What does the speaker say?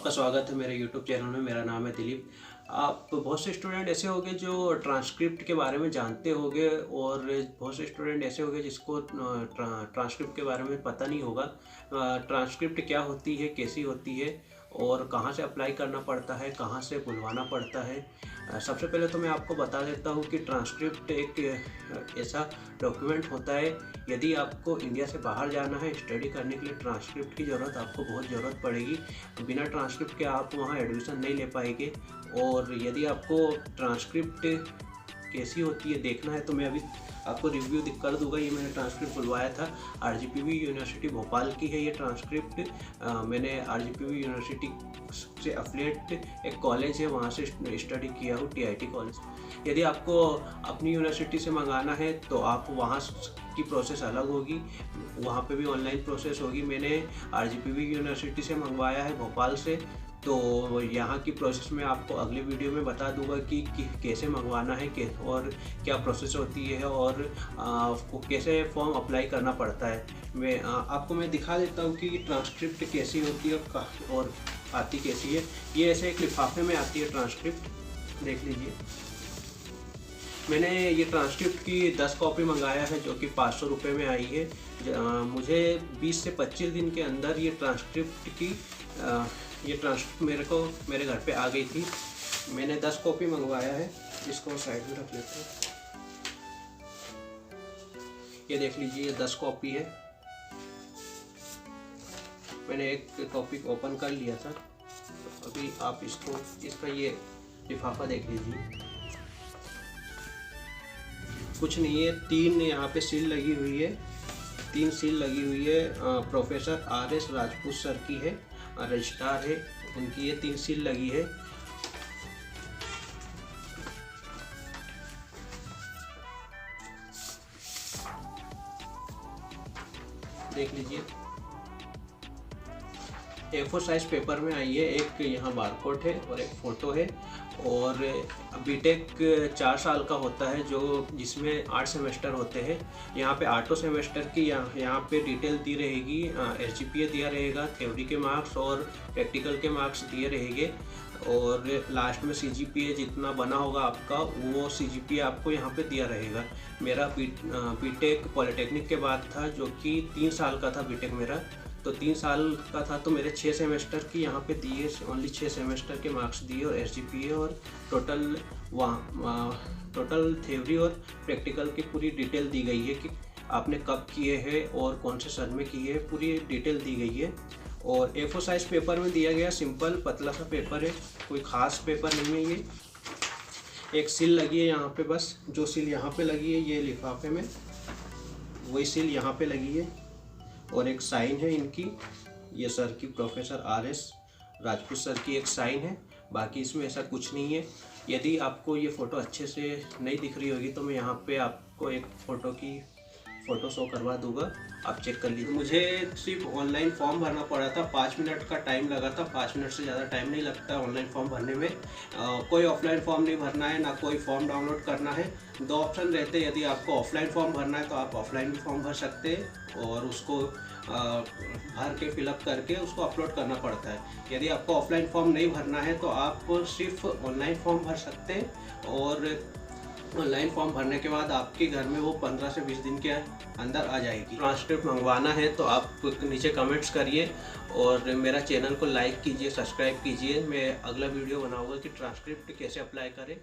आपका स्वागत है मेरे YouTube चैनल में। मेरा नाम है दिलीप। आप बहुत से स्टूडेंट ऐसे होंगे जो ट्रांसक्रिप्ट के बारे में जानते होंगे और बहुत से स्टूडेंट ऐसे होंगे जिसको ट्रांसक्रिप्ट के बारे में पता नहीं होगा। ट्रांसक्रिप्ट क्या होती है, कैसी होती है और कहाँ से अप्लाई करना पड़ता है, कहाँ से बुलवाना पड़ता है। सबसे पहले तो मैं आपको बता देता हूँ कि ट्रांसक्रिप्ट एक ऐसा डॉक्यूमेंट होता है। यदि आपको इंडिया से बाहर जाना है स्टडी करने के लिए, ट्रांसक्रिप्ट की ज़रूरत आपको बहुत ज़रूरत पड़ेगी। बिना ट्रांसक्रिप्ट के आप वहाँ एडमिशन नहीं ले पाएंगे। और यदि आपको ट्रांसक्रिप्ट कैसी होती है देखना है तो मैं अभी आपको रिव्यू कर दूंगा। ये मैंने ट्रांसक्रिप्ट बुलवाया था, RGPV यूनिवर्सिटी भोपाल की है ये ट्रांसक्रिप्ट। मैंने RGPV यूनिवर्सिटी से एफिलिएट एक कॉलेज है वहाँ से स्टडी किया हूँ, TIT कॉलेज। यदि आपको अपनी यूनिवर्सिटी से मंगाना है तो आप वहाँ की प्रोसेस अलग होगी, वहाँ पे भी ऑनलाइन प्रोसेस होगी। मैंने RGPV यूनिवर्सिटी से मंगवाया है भोपाल से, तो यहाँ की प्रोसेस में आपको अगले वीडियो में बता दूंगा कि कैसे मंगवाना है और क्या प्रोसेस होती है और कैसे फॉर्म अप्लाई करना पड़ता है। मैं दिखा देता हूँ कि ट्रांसक्रिप्ट कैसी होती है और आती कैसी है। ये ऐसे एक लिफाफे में आती है ट्रांसक्रिप्ट, देख लीजिए। मैंने ये ट्रांसक्रिप्ट की 10 कॉपी मंगाया है जो कि 500 रुपये में आई है। मुझे 20 से 25 दिन के अंदर ये ट्रांसक्रिप्ट मेरे घर पे आ गई थी। मैंने 10 कॉपी मंगवाया है, इसको साइड में रख लेते हैं। ये देख लीजिए, ये 10 कॉपी है। मैंने एक कॉपी ओपन कर लिया था, तो अभी आप इसका ये लिफाफा देख लीजिए। कुछ नहीं है, 3 यहाँ पे सील लगी हुई है, 3 सील लगी हुई है। प्रोफेसर RS राजपूत सर की है, रजिस्ट्रार है उनकी, ये 3 सील लगी है। देख लीजिए, A4 साइज पेपर में आई है। एक यहाँ बारकोड है और एक फ़ोटो है। और बीटेक 4 साल का होता है जिसमें 8 सेमेस्टर होते हैं। यहाँ पे 8 सेमेस्टर की यहाँ पे डिटेल दी रहेगी। SGPA दिया रहेगा, थ्योरी के मार्क्स और प्रैक्टिकल के मार्क्स दिए रहेंगे। और लास्ट में CGPA जितना बना होगा आपका, वो CGPA आपको यहाँ पे दिया रहेगा। मेरा बीटेक पॉलिटेक्निक के बाद था, जो कि 3 साल का था बीटेक मेरा। तो 3 साल का था तो मेरे 6 सेमेस्टर की यहाँ पे दिए, ओनली 6 सेमेस्टर के मार्क्स दिए और SGPA और टोटल थ्योरी और प्रैक्टिकल की पूरी डिटेल दी गई है कि आपने कब किए हैं और कौन से सन में किए हैं, पूरी डिटेल दी गई है। और A4 साइज पेपर में दिया गया, सिंपल पतला सा पेपर है, कोई ख़ास पेपर नहीं है। ये एक सील लगी है यहाँ पे, बस जो सील यहाँ पे लगी है ये लिफाफे में, वही सील यहाँ पे लगी है। और एक साइन है इनकी, ये सर की, प्रोफेसर RS राजपूत सर की एक साइन है। बाकी इसमें ऐसा कुछ नहीं है। यदि आपको ये फ़ोटो अच्छे से नहीं दिख रही होगी तो मैं यहाँ पे आपको एक फ़ोटो शो करवा दूंगा, आप चेक कर लीजिए। मुझे सिर्फ ऑनलाइन फॉर्म भरना पड़ा था, 5 मिनट का टाइम लगा था। 5 मिनट से ज़्यादा टाइम नहीं लगता ऑनलाइन फॉर्म भरने में। कोई ऑफलाइन फॉर्म नहीं भरना है, ना कोई फॉर्म डाउनलोड करना है। 2 ऑप्शन रहते हैं। यदि आपको ऑफलाइन फॉर्म भरना है तो आप ऑफलाइन भी फॉर्म भर सकते हैं और उसको भर के फिलअप करके उसको अपलोड करना पड़ता है। यदि आपको ऑफलाइन फॉर्म नहीं भरना है तो आप सिर्फ ऑनलाइन फॉर्म भर सकते हैं। और ऑनलाइन फॉर्म भरने के बाद आपके घर में वो 15 से 20 दिन के अंदर आ जाएगी। ट्रांसक्रिप्ट मंगवाना है तो आप नीचे कमेंट्स करिए और मेरा चैनल को लाइक कीजिए, सब्सक्राइब कीजिए। मैं अगला वीडियो बनाऊंगा कि ट्रांसक्रिप्ट कैसे अप्लाई करें।